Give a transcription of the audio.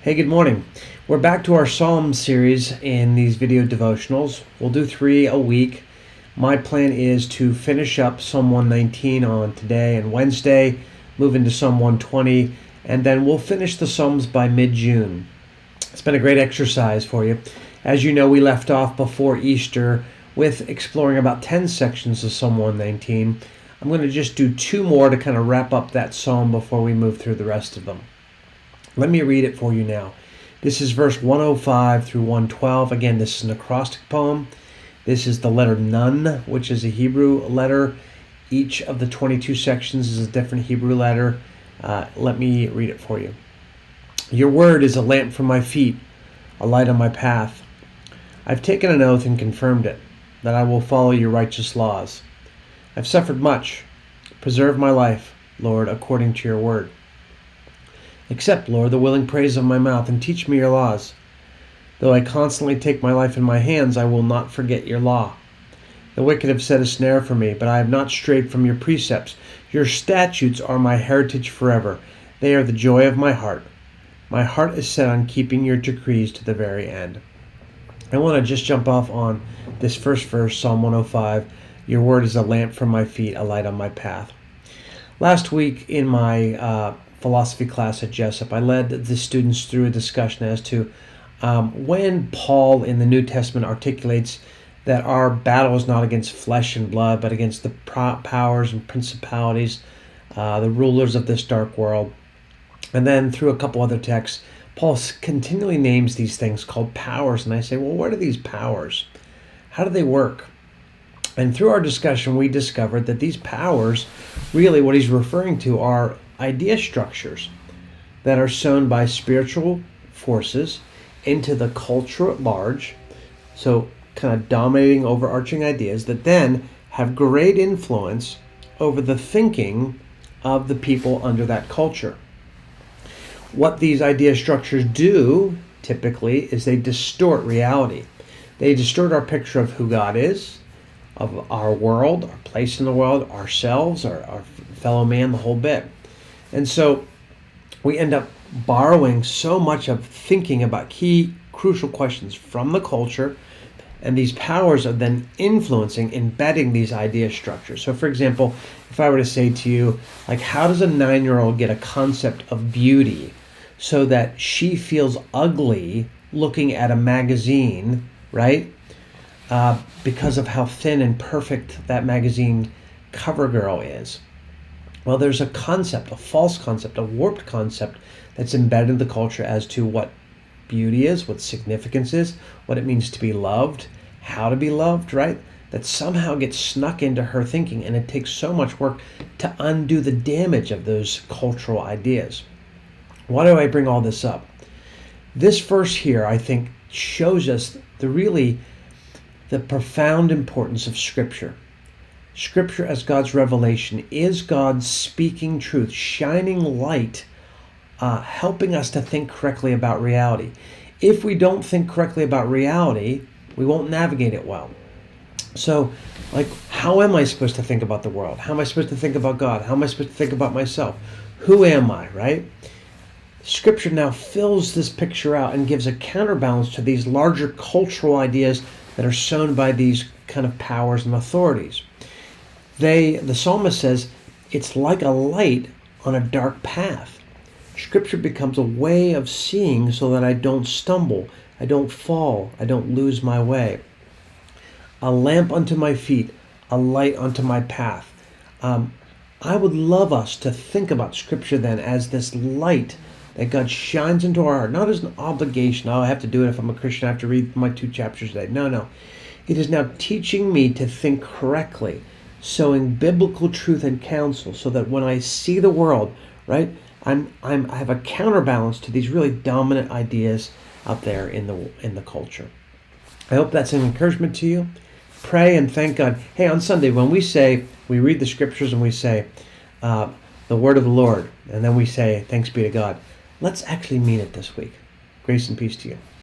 Hey, good morning. We're back to our Psalm series in these video devotionals. We'll do 3 a week. My plan is to finish up Psalm 119 on today and Wednesday, move into Psalm 120, and then we'll finish the Psalms by mid-June. It's been a great exercise for you. As you know, we left off before Easter with exploring about 10 sections of Psalm 119. I'm going to just do 2 more to kind of wrap up that psalm before we move through the rest of them. Let me read it for you now. This is verse 105 through 112. Again, this is an acrostic poem. This is the letter Nun, which is a Hebrew letter. Each of the 22 sections is a different Hebrew letter. Let me read it for you. Your word is a lamp for my feet, a light on my path. I've taken an oath and confirmed it, that I will follow your righteous laws. I've suffered much. Preserve my life, Lord, according to your word. Accept, Lord, the willing praise of my mouth, and teach me your laws. Though I constantly take my life in my hands, I will not forget your law. The wicked have set a snare for me, but I have not strayed from your precepts. Your statutes are my heritage forever. They are the joy of my heart. My heart is set on keeping your decrees to the very end. I want to just jump off on this first verse, Psalm 105. Your word is a lamp for my feet, a light on my path. Last week in my philosophy class at Jessup, I led the students through a discussion as to when Paul in the New Testament articulates that our battle is not against flesh and blood, but against the powers and principalities, the rulers of this dark world. And then through a couple other texts, Paul continually names these things called powers. And I say, well, what are these powers? How do they work? And through our discussion, we discovered that these powers, really what he's referring to are idea structures that are sown by spiritual forces into the culture at large, so kind of dominating overarching ideas that then have great influence over the thinking of the people under that culture. What these idea structures do typically is they distort reality. They distort our picture of who God is, of our world, our place in the world, ourselves, our fellow man, the whole bit. And so we end up borrowing so much of thinking about key, crucial questions from the culture, and these powers are then influencing, embedding these idea structures. So for example, if I were to say to you, like, how does a 9-year-old get a concept of beauty so that she feels ugly looking at a magazine, right? Because of how thin and perfect that magazine cover girl is. Well, there's a concept, a false concept, a warped concept that's embedded in the culture as to what beauty is, what significance is, what it means to be loved, how to be loved, right? That somehow gets snuck into her thinking, and it takes so much work to undo the damage of those cultural ideas. Why do I bring all this up? This verse here, I think, shows us the profound importance of Scripture. Scripture as God's revelation is God speaking truth, shining light, helping us to think correctly about reality. If we don't think correctly about reality, we won't navigate it well. So, like, how am I supposed to think about the world? How am I supposed to think about God? How am I supposed to think about myself? Who am I, right? Scripture now fills this picture out and gives a counterbalance to these larger cultural ideas that are sown by these kind of powers and authorities. The psalmist says, it's like a light on a dark path. Scripture becomes a way of seeing so that I don't stumble, I don't fall, I don't lose my way. A lamp unto my feet, a light unto my path. I would love us to think about Scripture then as this light that God shines into our heart, not as an obligation. Oh, I have to do it if I'm a Christian, I have to read my 2 chapters a day. No. It is now teaching me to think correctly, sowing biblical truth and counsel, so that when I see the world, right, I have a counterbalance to these really dominant ideas out there in the culture. I hope that's an encouragement to you. Pray and thank God. Hey, on Sunday when we read the Scriptures and we say the word of the Lord, and then we say thanks be to God, let's actually mean it this week. Grace and peace to you.